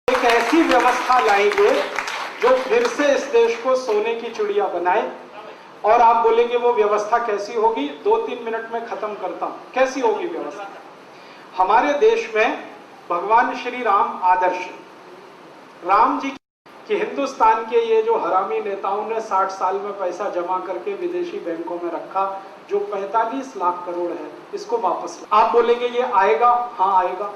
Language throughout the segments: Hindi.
एक ऐसी व्यवस्था लाएंगे जो फिर से इस देश को सोने की चिड़िया बनाए। और आप बोलेंगे वो व्यवस्था कैसी होगी, 2-3 मिनट में खत्म करता हूं। कैसी होगी व्यवस्था? हमारे देश में भगवान श्री राम आदर्श, राम जी कि हिंदुस्तान के ये जो हरामी नेताओं ने 60 साल में पैसा जमा करके विदेशी बैंकों में रखा, जो 45 लाख करोड़ है, इसको वापस। आप बोलेंगे ये आएगा? हाँ आएगा।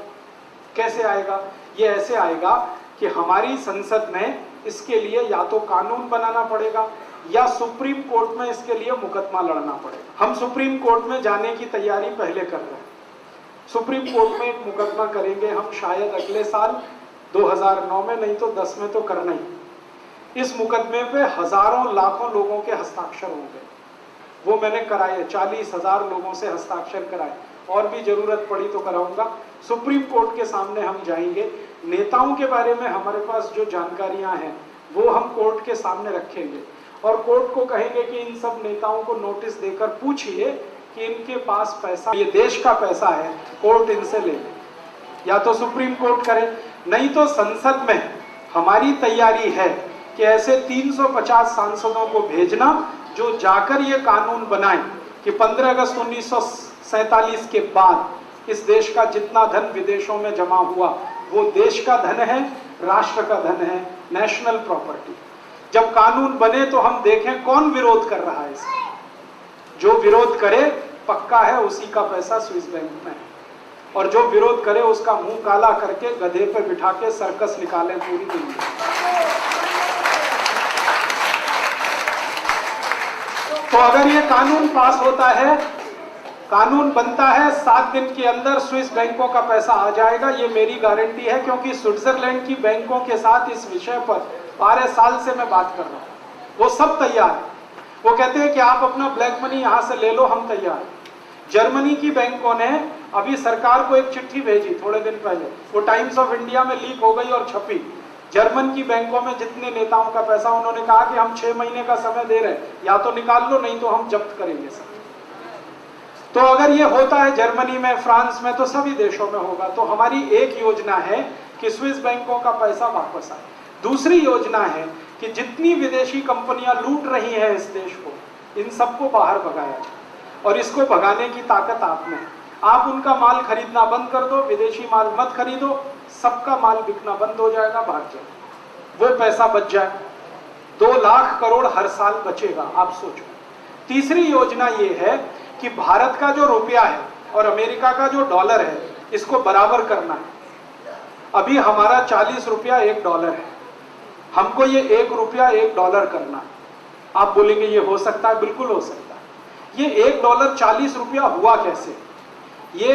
कैसे आएगा? ये ऐसे आएगा कि हमारी संसद में इसके लिए या तो कानून बनाना पड़ेगा या सुप्रीम कोर्ट में इसके लिए मुकदमा लड़ना पड़ेगा। हम सुप्रीम कोर्ट में जाने की तैयारी पहले कर रहे हैं। सुप्रीम कोर्ट में एक मुकदमा करेंगे हम शायद अगले साल 2009 में, नहीं तो 10 में तो करना ही। इस मुकदमे पे हजारों लाखों लोगों के हस्ताक्षर होंगे। वो मैंने कराए, 40,000 लोगों से हस्ताक्षर कराए, और भी जरूरत पड़ी तो कराऊंगा। सुप्रीम कोर्ट के सामने हम जाएंगे। नेताओं के बारे में हमारे पास जो जानकारियां हैं वो हम कोर्ट के सामने रखेंगे और कोर्ट को कहेंगे कि इन सब नेताओं को नोटिस देकर पूछिए कि इनके पास पैसा, ये देश का पैसा है, कोर्ट इनसे ले ले। या तो सुप्रीम कोर्ट करे, नहीं तो संसद में हमारी तैयारी है कि ऐसे 350 सांसदों को भेजना जो जाकर ये कानून बनाए कि 15 अगस्त 1947 के बाद इस देश का जितना धन विदेशों में जमा हुआ वो देश का धन है, राष्ट्र का धन है, नेशनल प्रॉपर्टी। जब कानून बने तो हम देखें कौन विरोध कर रहा है इसका। जो विरोध करे पक्का है उसी का पैसा स्विस बैंक में है, और जो विरोध करे उसका मुंह काला करके गधे पे बिठा के सर्कस निकालें पूरी दुनिया। तो अगर ये कानून पास होता है, कानून बनता है, 7 दिन के अंदर स्विस बैंकों का पैसा आ जाएगा, ये मेरी गारंटी है। क्योंकि स्विट्जरलैंड की बैंकों के साथ इस विषय पर 12 साल से मैं बात कर रहा हूं, वो सब तैयार है। वो कहते हैं कि आप अपना ब्लैक मनी यहां से ले लो, हम तैयार हैं। जर्मनी की बैंकों ने अभी सरकार को एक चिट्ठी भेजी थोड़े दिन पहले, वो टाइम्स ऑफ इंडिया में लीक हो गई और छपी। जर्मन की बैंकों में जितने नेताओं का पैसा, उन्होंने कहा कि हम 6 महीने का समय दे रहे हैं, या तो निकाल लो नहीं तो हम जब्त करेंगे सब। तो अगर ये होता है जर्मनी में, फ्रांस में, तो सभी देशों में होगा। तो हमारी एक योजना है कि स्विस बैंकों का पैसा वापस आए। दूसरी योजना है कि जितनी विदेशी कंपनियां लूट रही हैं इस देश को, इन सबको बाहर भगाया जाए, और इसको भगाने की ताकत आप में है। आप उनका माल खरीदना बंद कर दो, विदेशी माल मत खरीदो, सबका माल बिकना बंद हो जाएगा, भाग जाए, वो पैसा बच जाए। 2 लाख करोड़ हर साल बचेगा, आप सोचो। तीसरी योजना ये है कि भारत का जो रुपया है और अमेरिका का जो डॉलर है, इसको बराबर करना है। अभी हमारा 40 रुपया 1 डॉलर है, हमको ये 1 रुपया 1 डॉलर करना है। आप बोलेंगे ये हो सकता है? बिल्कुल हो सकता है। ये 1 डॉलर 40 रुपया हुआ कैसे? ये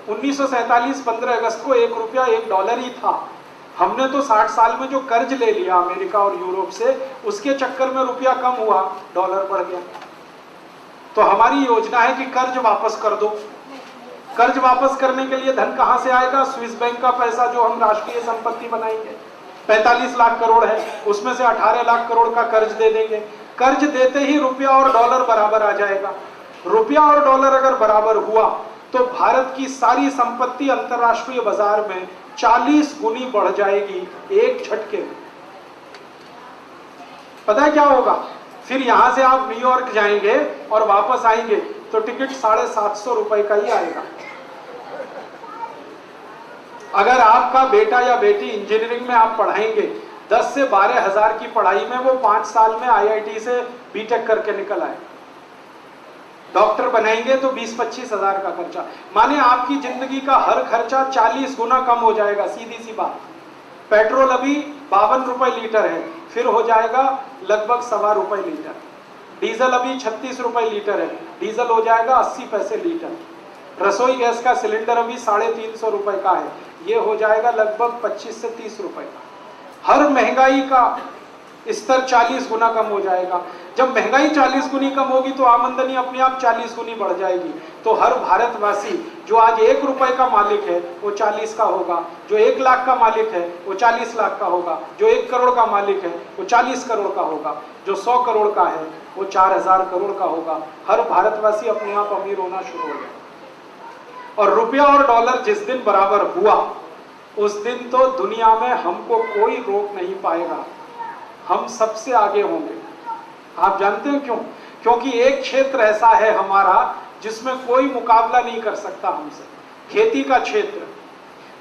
1947 15 अगस्त को 1 रुपया 1 डॉलर ही था। हमने तो 60 साल में जो कर्ज ले लिया अमेरिका और यूरोप से, उसके चक्कर में रुपया कम हुआ, डॉलर बढ़ गया। तो हमारी योजना है कि कर्ज वापस कर दो। कर्ज वापस करने के लिए धन कहां से आएगा? स्विस बैंक का पैसा जो हम राष्ट्रीय संपत्ति बनाएंगे, 45 लाख करोड़ है, उसमें से 18 लाख करोड़ का कर्ज दे देंगे। कर्ज देते ही रुपया और डॉलर बराबर आ जाएगा। रुपया और डॉलर अगर बराबर हुआ तो भारत की सारी संपत्ति अंतरराष्ट्रीय बाजार में 40 गुनी बढ़ जाएगी एक झटके में। पता है क्या होगा? फिर यहां से आप न्यूयॉर्क जाएंगे और वापस आएंगे तो टिकट 750 रुपए का ही आएगा। अगर आपका बेटा या बेटी इंजीनियरिंग में आप पढ़ाएंगे, 10 से 12 हजार की पढ़ाई में वो 5 साल में IIT से बीटेक करके निकल आए। डॉक्टर बनाएंगे तो 20-25 हजार का खर्चा, माने आपकी जिंदगी का हर खर्चा 40 गुना कम हो जाएगा। सीधी सी बात। पेट्रोल अभी 52 रुपए लीटर है, फिर हो जाएगा लगभग 1.25 रुपए लीटर। डीजल अभी 36 रुपए लीटर है, डीजल हो जाएगा 80 पैसे लीटर। रसोई गैस का सिलेंडर अभी 350 रुपए का है, ये हो जाएगा लगभग 25 से 30 रुपए का। हर महंगाई का स्तर 40 गुना कम हो जाएगा। जब महंगाई 40 गुनी कम होगी तो आमदनी अपने आप 40 गुनी बढ़ जाएगी। तो हर भारतवासी जो आज 1 रुपए का मालिक है वो 40 का होगा, जो 1 लाख का मालिक है वो 40 लाख का होगा, जो 1 करोड़ का मालिक है वो 40 करोड़ का होगा, जो 100 करोड़ का है वो 4000 करोड़ का होगा। हर भारतवासी अपने आप अमीर होना शुरू हो जाएगा। और रुपया और डॉलर जिस दिन बराबर हुआ उस दिन तो दुनिया में हमको कोई रोक नहीं पाएगा, हम सबसे आगे होंगे। आप जानते हैं क्यों? क्योंकि एक क्षेत्र ऐसा है हमारा जिसमें कोई मुकाबला नहीं कर सकता हमसे, खेती का क्षेत्र।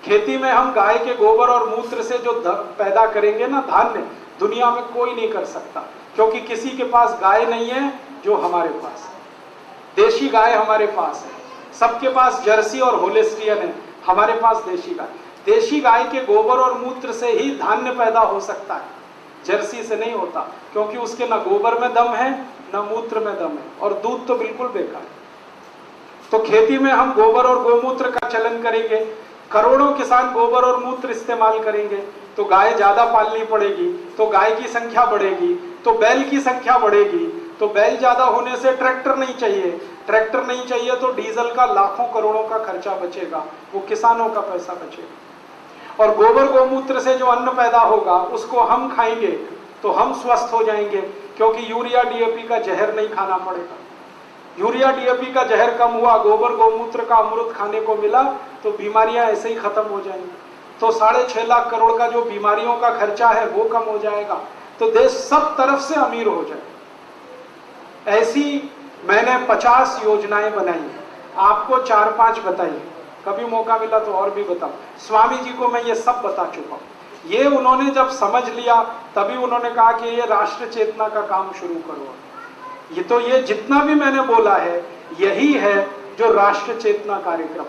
खेती में हम गाय के गोबर और मूत्र से जो पैदा करेंगे ना धान्य, दुनिया में कोई नहीं कर सकता, क्योंकि किसी के पास गाय नहीं है जो हमारे पास है। देशी गाय हमारे पास है, सबके पास जर्सी और होलिस्टियन है, हमारे पास देशी गाय। देशी गाय के गोबर और मूत्र से ही धान्य पैदा हो सकता है, जर्सी से नहीं होता, क्योंकि उसके ना गोबर में दम है ना मूत्र में दम है, और दूध तो बिल्कुल बेकार है। तो खेती में हम गोबर और गोमूत्र का चलन करेंगे, करोड़ों किसान गोबर और मूत्र इस्तेमाल करेंगे, तो गाय ज्यादा पालनी पड़ेगी, तो गाय की संख्या बढ़ेगी, तो बैल की संख्या बढ़ेगी, तो बैल ज्यादा होने से ट्रैक्टर नहीं चाहिए, ट्रैक्टर नहीं चाहिए तो डीजल का लाखों करोड़ों का खर्चा बचेगा, वो किसानों का पैसा बचेगा। और गोबर गोमूत्र से जो अन्न पैदा होगा उसको हम खाएंगे तो हम स्वस्थ हो जाएंगे, क्योंकि यूरिया डीएपी का जहर नहीं खाना पड़ेगा। यूरिया डीएपी का जहर कम हुआ, गोबर गोमूत्र का अमृत खाने को मिला, तो बीमारियां ऐसे ही खत्म हो जाएंगी। तो 6.5 लाख करोड़ का जो बीमारियों का खर्चा है वो कम हो जाएगा, तो देश सब तरफ से अमीर हो जाए। ऐसी मैंने 50 योजनाएं बनाई हैं, आपको 4-5 बताई, कभी मौका मिला तो और भी बताऊं। स्वामी जी को मैं ये सब बता चुका हूं। ये उन्होंने जब समझ लिया तभी उन्होंने कहा कि ये राष्ट्र चेतना का काम शुरू करो। ये जितना भी मैंने बोला है यही है जो राष्ट्र चेतना कार्यक्रम।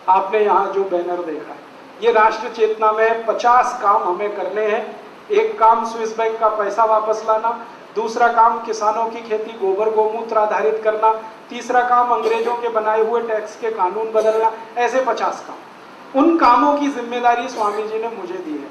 आपने यहाँ जो बैनर देखा है, ये राष्ट्र चेतना में 50 काम हमें करने हैं। एक काम स्विस बैंक का पैसा वापस लाना, दूसरा काम किसानों की खेती गोबर गोमूत्र आधारित करना, तीसरा काम अंग्रेजों के बनाए हुए टैक्स के कानून बदलना, ऐसे 50 काम। उन कामों की जिम्मेदारी स्वामी जी ने मुझे दी है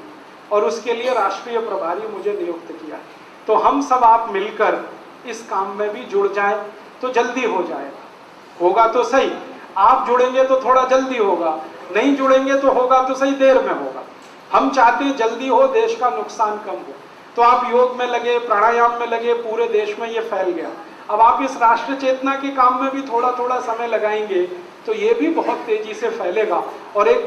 और उसके लिए राष्ट्रीय प्रभारी मुझे नियुक्त किया है। तो हम सब आप मिलकर इस काम में भी जुड़ जाएं तो जल्दी हो जाएगा। होगा तो सही, आप जुड़ेंगे तो थोड़ा जल्दी होगा, नहीं जुड़ेंगे तो होगा तो सही देर में होगा। हम चाहते हैं जल्दी हो, देश का नुकसान कम हो। तो आप योग में लगे, प्राणायाम में लगे, पूरे देश में ये फैल गया। अब आप इस राष्ट्र चेतना के काम में भी थोड़ा थोड़ा समय लगाएंगे तो ये भी बहुत तेजी से फैलेगा और एक